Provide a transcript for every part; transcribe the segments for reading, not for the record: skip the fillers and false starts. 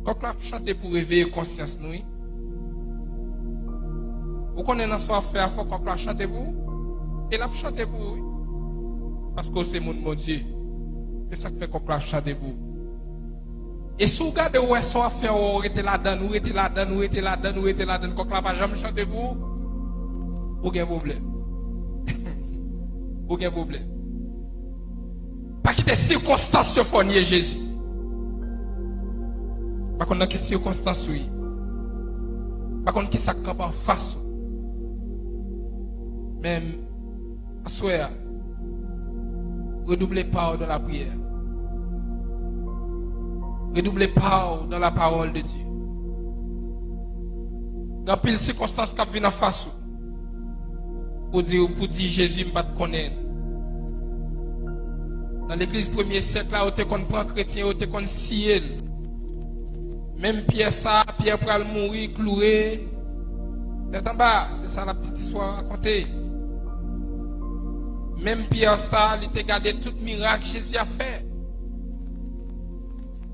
Quand la chanter pour réveiller conscience nous. Vous connaissez dans son affaire, faut qu'on la chante pour. Et la chanter pour oui. Parce que c'est mon Dieu. C'est ça qui fait qu'on la chante pour. Et si vous regardez où est son affaire, vous êtes là-dedans, vous êtes là-dedans, vous êtes là-dedans, vous êtes là-dedans, quand la pas jamais chanter pour. Vous avez un problème. Vous avez un problème. Pas qu'il y ait des circonstances sur fournier Jésus. Pas qu'on a des circonstances oui. Pas qu'on a qui s'accampe en face. Même, à souhait, redoublez pas dans la prière. Redoublez pas dans la parole de Dieu. Dans pile circonstances qui viennent en face. Pour dire Jésus ne pas te connaître. Dans l'église premier siècle, là, où tu prends chrétien, où tu es ciel. Même Pierre, Pierre pour mourir, cloué. C'est en bas, c'est ça la petite histoire à raconter. Même Pierre, il t'a gardé tout miracle que Jésus a fait.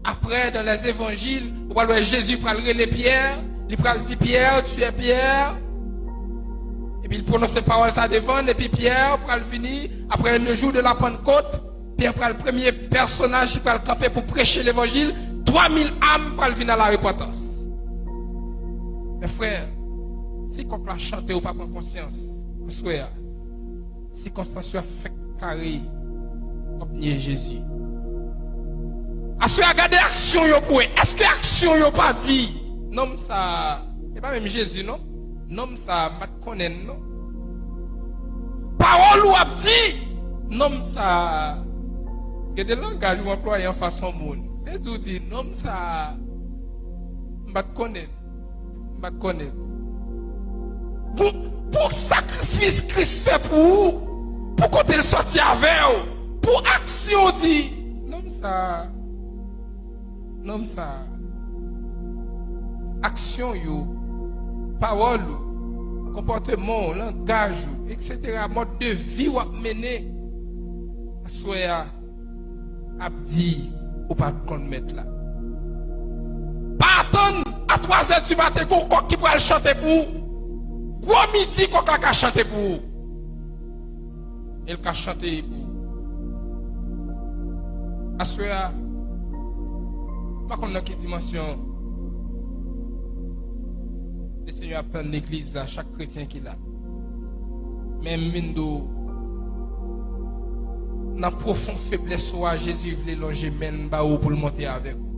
Après, dans les évangiles, on voit Jésus prend les Pierre, il prend dit Pierre, tu es Pierre. Et puis il prononce les paroles ça devant, et puis Pierre prend le fini. Après le jour de la Pentecôte, Pierre prend le premier personnage qui prend le camper pour prêcher l'évangile. 3000 âmes pour venir à la repentance. Mes frères, si on peut chanter ou pas prendre conscience, si Constance a fait carré, comme Jésus. Est-ce que regardez l'action yo pour est-ce que l'action yo pas dit non ça c'est pas même Jésus non non ça pas connaître non parole ou a dit non ça que des langages ou employé en façon monde c'est tout dit non ça pas connaître pour sacrifice Christ fait pour vous pour qu'on te sorti avec vous pour action dit non ça action yo parole comportement langage etc. mode de vie ou mener soit abdi ou pas qu'on mettre là pas attendre à 3h du matin qu'on qui pourra chanter pour gros midi qu'on va chanter pour il va chanter pour assoya pas qu'on a quelle dimension le Seigneur attend l'église là chaque chrétien qui l'a même mindo dans profonde faiblesse soit Jésus voulait loger men ba pour le monter avec vous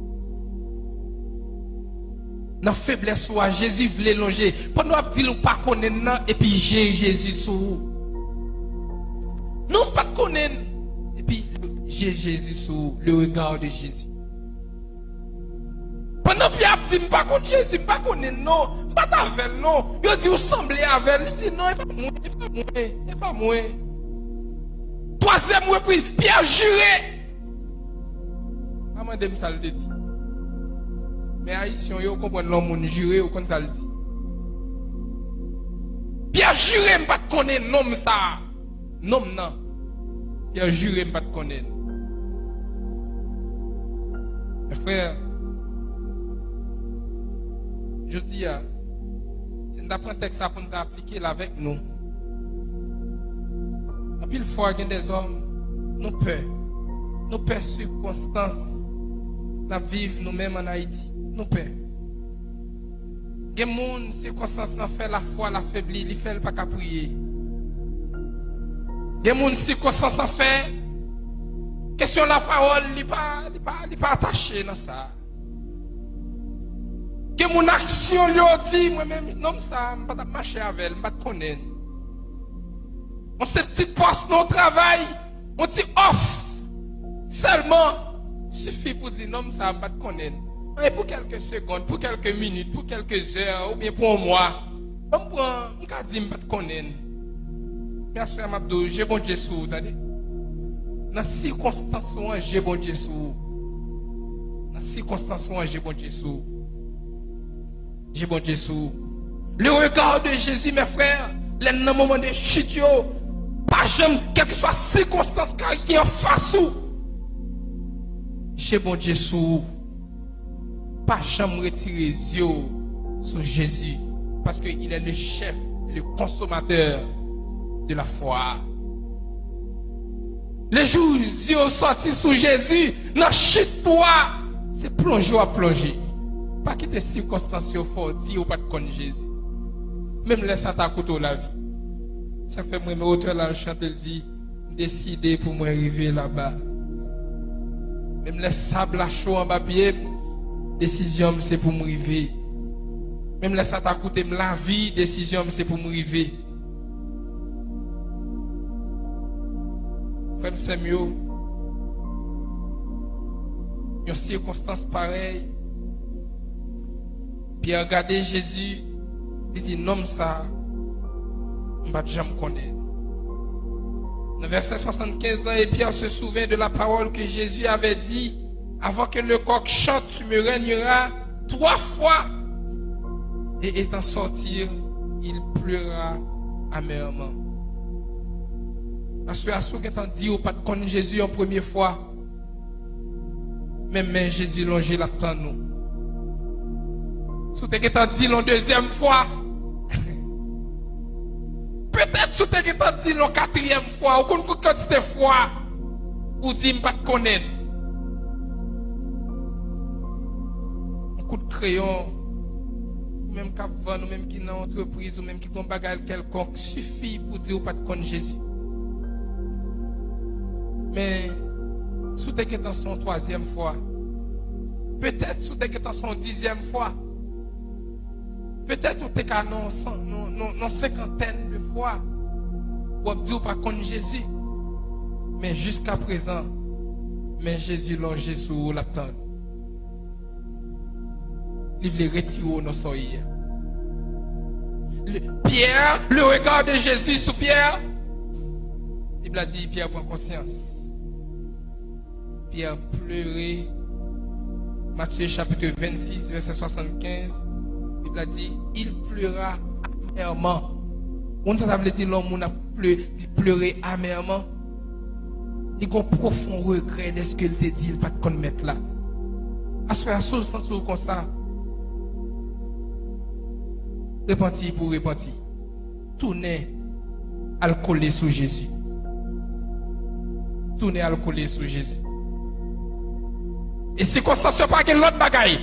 dans faiblesse soit Jésus voulait loger pendant dire ou pas connaître et puis Jésus sous non pas connaître et puis Jésus sous le regard de Jésus. Pendant que je ne pas contre Jésus, pas connaître non, pas avec non. Il dit, vous semblez avec, il dit non, il pas moi. Troisième fois, puis Pierre juré. Maman de ça le dit. Mais haïtien, vous comprenez l'homme juré ou comme ça le dit. Pierre juré, pas connaître non ça. Non, non. Pierre juré, pas connaître. Mes frères, je dis, c'est d'après un texte pour nous appliquer avec nous. Et puis, il faut qu'il y ait des hommes, nous peur circonstances, nous vivons nous-mêmes en Haïti, nous peur. Il y a des gens, circonstances, nous fait la foi, la faiblit, ils ne font pas qu'à prier. Il y a des gens, circonstances, nous fait, question de la parole, ils ne sont pas attachés dans ça. Que mon action lui dit, moi-même, non, ça, je ne vais pas marcher avec elle, je ne vais pas connaître. On se petit poste, non, travail, on dit off. Seulement, suffit pour dire non, ça, je ne vais pas connaître. Et pour quelques secondes, pour quelques minutes, pour quelques heures, ou bien pour un mois, on prend, on va dire, je ne vais pas connaître. Bien sûr, Mabdou, j'ai bon Dieu sur vous, dans les circonstances, j'ai bon Dieu sur vous. Dans les circonstances, j'ai bon Dieu sur vous. J'ai bon Jésus. Le regard de Jésus, mes frères, les moments de chute, pas jamais, quelle que soit la circonstance qui est en face. J'ai bon Jésus. pas jamais retirer les yeux sur Jésus. Parce qu'il est le chef, le consommateur de la foi. Les jours où yeux sortis sur Jésus, dans chute toi, c'est plonger à plonger. Pas que tes circonstances faut dire ou pas de connaître Jésus. Même laisse ça t'a coûté la vie. Ça fait moi, mes auteurs là, chanter, dit, décider pour moi arriver là-bas. Même les sables à chaud en bas pied, décision c'est pour m'arriver. Même les ça t'a coûté la vie, décision c'est pour m'arriver. Frère Samuel, une circonstance pareille. Puis regardez Jésus, il dit non ça, je ne vais jamais connaître. Dans le verset 75, là, et Pierre se souvient de la parole que Jésus avait dit, avant que le coq chante, tu me régneras 3 fois. Et étant sorti, il pleura amèrement. Parce que à ceux qui ont dit ou pas de connaître Jésus en première fois, même Jésus longé l'attend nous. Si tu as dit la deuxième fois, peut-être si tu as dit la 4e fois, ou qu'on quantité de fois, ou dit pas de connaître. Un coup de crayon, ou même qui vend, ou même qui dans l'entreprise, ou même qui ont un bagage quelconque, suffit pour dire ou pas de connaître Jésus. Mais si tu es dans son 3e fois, peut-être si tu es dans son 10e fois, peut-être tu es dans 50aine de fois, ou tu dis pas connaître Jésus. Mais jusqu'à présent, mais Jésus longé sur la tente. Il veut retirer nos soeurs. Pierre, le regard de Jésus sur Pierre, il a dit, Pierre prend conscience. Pierre pleurait. Matthieu chapitre 26, verset 75. Il a dit, il pleura amèrement. Ça veut dire l'homme a pleuré amèrement. Il a un profond regret de ce qu'il te dit, il ne pas te connaître là. À ce sens comme ça. Repentir pour repentir. Tourner à le coller sur Jésus. Tourner à le coller sur Jésus. Et circonstance pas que l'autre bagaille.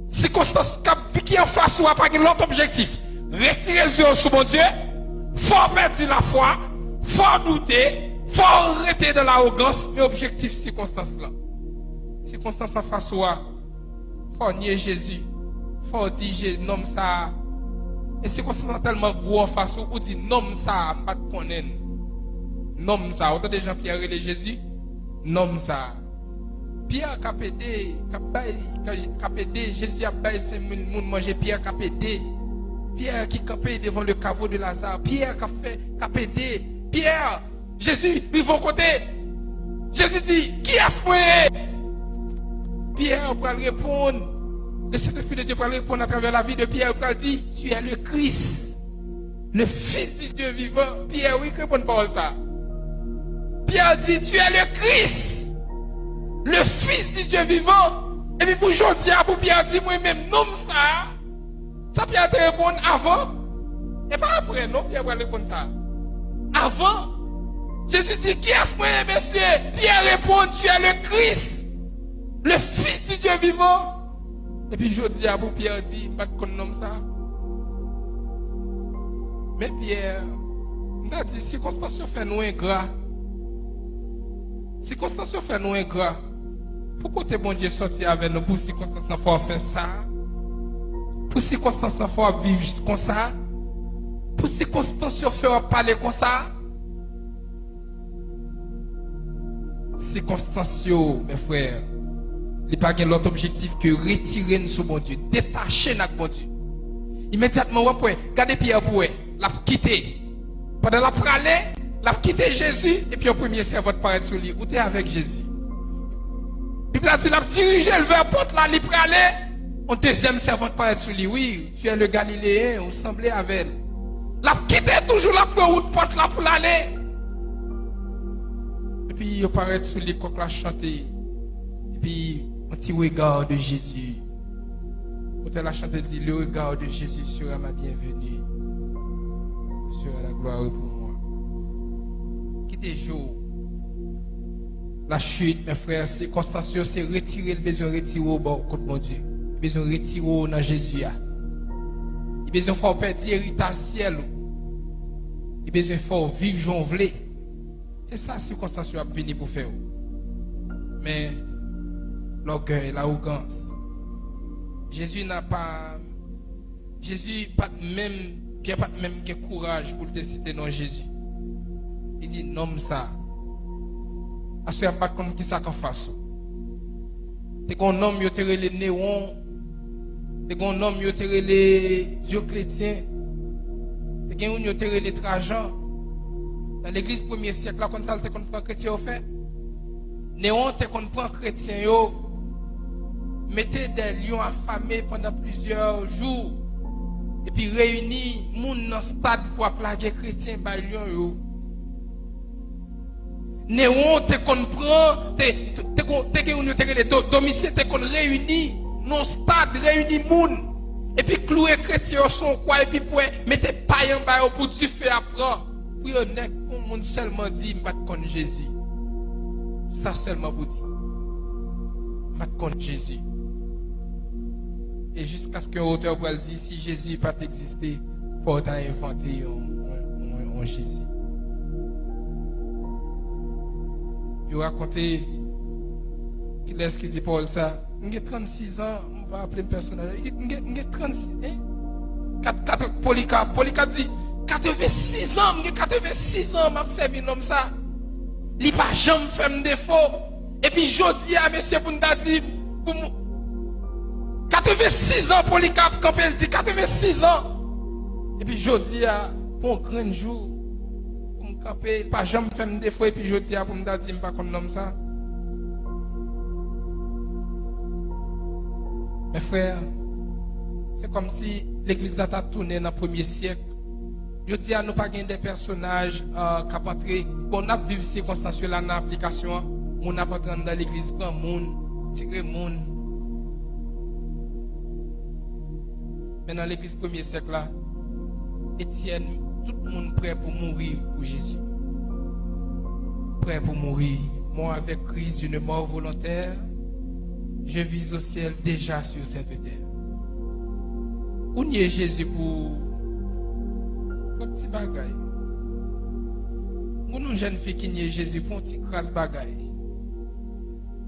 Circonstance qui en face ou pas que l'autre objectif. Retirer les yeux sur mon Dieu. Faut perdre la foi. Faut douter. Faut arrêter de l'arrogance. Mais objectif circonstance là. Circonstance en face ou faut nier Jésus. Faut dire nomme ça. Et circonstance tellement gros en face ou dit nomme ça pas de connaître. Nomme ça. Autant de gens qui ont Jésus. Nomme ça. Pierre a pédé, Jésus a baissé ces moun manger Pierre a pédé. Pierre qui campait devant le caveau de Lazare. Pierre qui a fait pédé. Pierre, Jésus, ils vont côté. Jésus dit, qui est-ce que Pierre va répondre. Le Saint-Esprit de Dieu va répondre à travers la vie de Pierre. Il va dire, tu es le Christ, le Fils du Dieu vivant. Pierre, oui, répond pas ça. Pierre dit, tu es le Christ. Le Fils du Dieu vivant. Et puis pour aujourd'hui, pour Pierre dit, moi-même, nomme ça. Ça Pierre te répondre avant. Et pas après, non, Pierre va répondre ça. Avant. Jésus dit, qui est-ce que monsieur? Pierre répond, tu es le Christ. Le Fils du Dieu vivant. Et puis aujourd'hui, pour Pierre dit, pas de nomme ça. Mais Pierre, il a dit, circonstance fait nous ingrat. Circonstance fait nous ingrat. Pourquoi t'es bon Dieu sorti avec nous pour circonstances il faut faire ça? Pour circonstances il faut vivre comme ça? Pour circonstances il faut parler comme ça? Circonstances, mes frères, il n'y a pas l'autre objectif que retirer nous sur mon Dieu, détacher notre bon Dieu. Immédiatement, regardez Pierre pour l'a quitté. Pendant la pralée, l'a quitté Jésus, et puis au premier servant paraît sur lui. Où tu es avec Jésus? Bible a dit, l'a dirigé vers porte là, il pralée. Au deuxième servant paraît sur lui. Oui, tu es le Galiléen, vous semblez avec elle. L'a quitté toujours la porte là pour l'aller. Et puis il paraît sur lui, quand la chanter. Et puis, un petit regard de Jésus. L'auteur a chanté, dit, le regard de Jésus sera ma bienvenue. Sera la gloire pour moi. Quittez jour. La chute, mes frères, c'est Constantio, c'est retirer le besoin, retirer au bord contre mon Dieu. Le besoin retirer dans Jésus. Il besoin de faire perdre l'héritage ciel. Il besoin de faire vivre jonglé. C'est ça si Constantio a venu pour faire. Mais l'orgueil, l'arrogance. Jésus n'a pas. Jésus pas même. Pierre pas même que courage pour décider non Jésus. Il dit nomme ça. Parce qu'il n'y a pas comme qui ça qu'on fasse. C'est qu'on nomme yo tere les Néron. C'est qu'on nomme yo tere les Dioclétien. C'est qu'on yo tere les Trajan. Dans l'église premier siècle là, quand ça te qu'on prend chrétien au fait. Néron te qu'on prend chrétien yo. Mettez des lions affamés pendant plusieurs jours. Et puis réunir moun dans stade pour plaguer chrétien par lion yo. Néron te comprend, te domicile te kon réuni, non stade réuni moun. Et puis clouer chrétien son quoi et puis pour mettre paille en bas pour du feu après. Puis honnête pour moun seulement dit m'bat kon Jésus. Ça seulement vous dit. M'bat kon Jésus. Et jusqu'à ce qu'un auteur va le dire, si Jésus pas existé, il faut inventer un Jésus. Il raconté, qui laisse qui dit Paul ça, j'ai 36 ans, on va appeler un personnage, j'ai 36 ans. Polycarpe dit, 86 ans, j'ai 86 ans, m'a servi un homme ça. Il n'a pas jamais fait un défaut. Et puis je dis à monsieur Bundadi, pour 86 ans, Polycarpe, quand elle dit 86 ans. Et puis je dis à pour un grand jour, pour me camper, pas jamais faire un défaut. Et puis je dis à pour me dire, je ne sais pas comme ça. Mes frères, c'est comme si l'église a tourné dans le premier siècle. Je dis à nous pas gagner des personnages qui ont entré. Bon, on a vécu ces circonstances là dans l'application. On a pas entré dans l'église, prend monde, tirer monde. Mais dans l'église premier siècle là, Étienne, tout le monde prêt pour mourir pour Jésus. Prêt pour mourir. Moi, avec Christ d'une mort volontaire, je vise au ciel déjà sur cette terre. Où n'y est Jésus pour un petit bagaille? Où une jeune fille qui n'y est Jésus pour un petit crasse bagaille?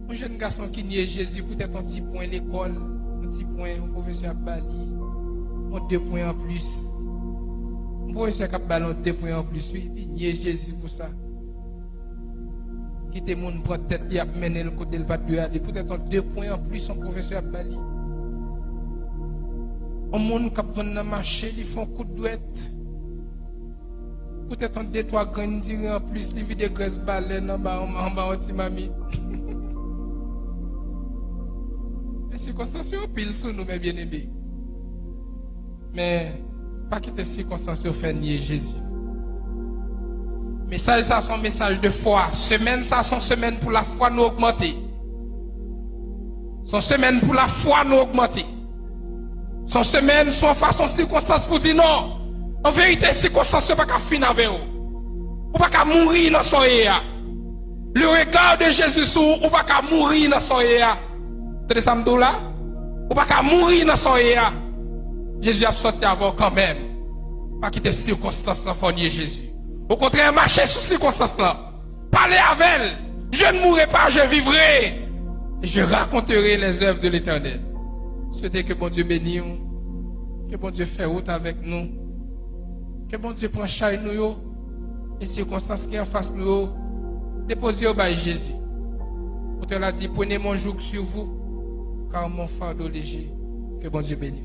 Un jeune garçon qui n'y est Jésus pour être un petit point à l'école, un petit point au professeur Bali, un 2 points en plus. Un professeur qui a ballon 2 points en plus, oui, il n'y est Jésus pour ça. Qui te moun prend tête, il a mené le côté le pas de aller, peut-être 2 points en plus, un professeur Bali. Un monde qui va dans le marché, ils font coup de douette. Peut-être 2-3 graines d'iré en plus, ils vident des graisses baleines en bas, en petit mamie. Les circonstances sont pile sous nous, mes bien-aimés. Mais, pas quitter les circonstances faire nier Jésus. Message ça, son message de foi. Semaine ça, son semaine pour la foi nous augmenter. Son semaine pour la foi nous augmenter. Son semaine, son façon circonstance pour dire non. En vérité, circonstance pas qu'à finir avec vous. Ou pas qu'à mourir dans son état. Le regard de Jésus sur ou pas qu'à mourir dans son état. Vous savez là? Ou pas qu'à mourir dans son état. Jésus a sorti avant quand même. Pas quitter circonstance là, faut nier Jésus. Au contraire, marcher sous circonstance là. Parler avec elle. Je ne mourrai pas, je vivrai. Et je raconterai les œuvres de l'Éternel. Souhaitez que bon Dieu bénisse. Que bon Dieu fait route avec nous. Que bon Dieu prenne charge nous. Et circonstances qui en face nous. Déposez au bas Jésus. L'auteur a dit, prenez mon joug sur vous. Car mon fardeau léger. Que bon Dieu bénisse.